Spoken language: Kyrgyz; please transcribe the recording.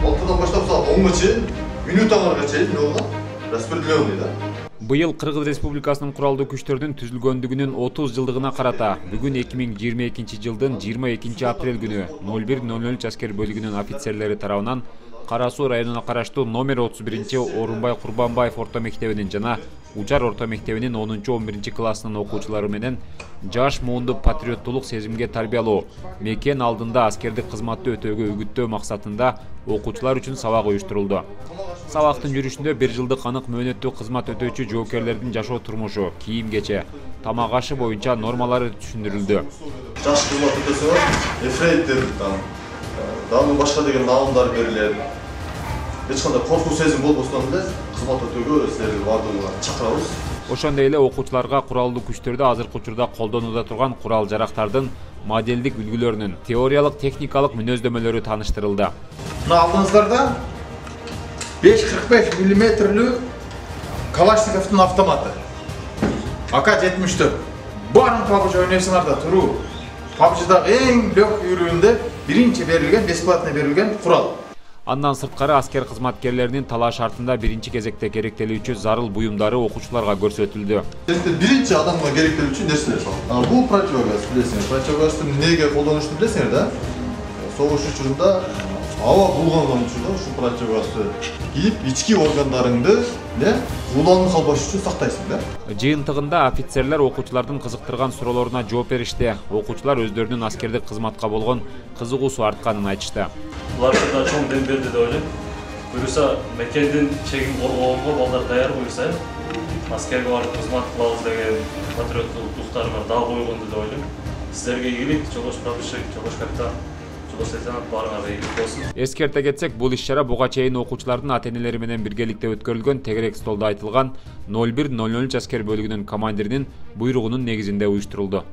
6-дан баштап саат 10-га чейин, минутаңарга чейин распределенный да. Быйыл Кыргыз Республикасынын куралдуу күчтөрдүн түзүлгөндүгүнүн 30 жылдыгына карата бүгүн 2022 жылдын 22 апрель күнү 01:00 аскер бөлүгүнүн офицерлери тарабынан Кара Суу районуна караштуу номер 31 Орунбай Курбанбаев орто мектебинин жана Ужар орто мектебинин 10-11 классынын окуучулары менен жаш муунду патриоттулук сезимге тарбиялоо, мекен алдында аскердик кызматты өтөөгө үгүттөө максатында окуучулар үчүн сабак уюштурулду. Сабактын жүрүшүндө 1 жылдык анык мөөнөттүү кызмат өтөөчү жоокерлердин жашоо турмушу, кийим-кече, тамак ашы боюнча нормалары түшүндүрүлдү. Жаш кызмат өтөсөңөр, эфрейтер, дагы башка деген наамдар берилет. Эч кандай коркуу сезим болбостон эле кызмат өтөөгө силерди бардыгыңарды чакырабыз. Ошондой эле окуучуларга куралдуу күчтөрдө азыркы учурда колдонууда турган курал жарактардын моделдик үлгүлөрүнүн теориялык техникалык мүнөздөмөлөрү тааныштырылды. Мына алдыңыздарда 5,45 мм Калашниковдун автоматы. АК-74. Барын PUBG ойнойсуңар да туруу. PUBG'дагы эң легкүйлүүндө биринчи берилген, бесплатно берилген курал. Андан сырткары аскер кызматкерлеринин талаш шартында биринчи кезекте керектелүүчү зарыл буюмдары окуучуларга көрсөтүлдү. Биринчи адамга керектелүүчү нерселер сол. Бул противогаз, билесиңер. Противогазды эмнеге колдонушту билесиңер да? Согуш учурунда аба булганган учурда ушу противогазды кийип, ички органдарыңды уланып калбаш үчүн сактайсың да. Жыйынтыгында офицерлер окуучулардын кызыктырган суроолоруна жооп беришти. Окуучулар өздөрүнүн аскердик кызматка болгон кызыгуусу артканын айтышты. Буларга да чоң дем берди деп ойлойм. Буюрса мекендин чегин коргоого балдар даяр буюрса, аскерге барып кызмат кылабыз деген патриоттук рухтарына дал койгонду деп ойлойм. Силерге ийгилик, чогуш прапорщик, чогуш капитан, чогуш лейтенант баарыңарга ийгилик болсун. Эскерте кетсек, бул иш-чара буга чейин окуучулардын ата-энелери менен биргеликте өткөрүлгөн тегерек столдо айтылган 01:00 аскер бөлүгүнүн командиринин буйругунун негизинде уюштурулду.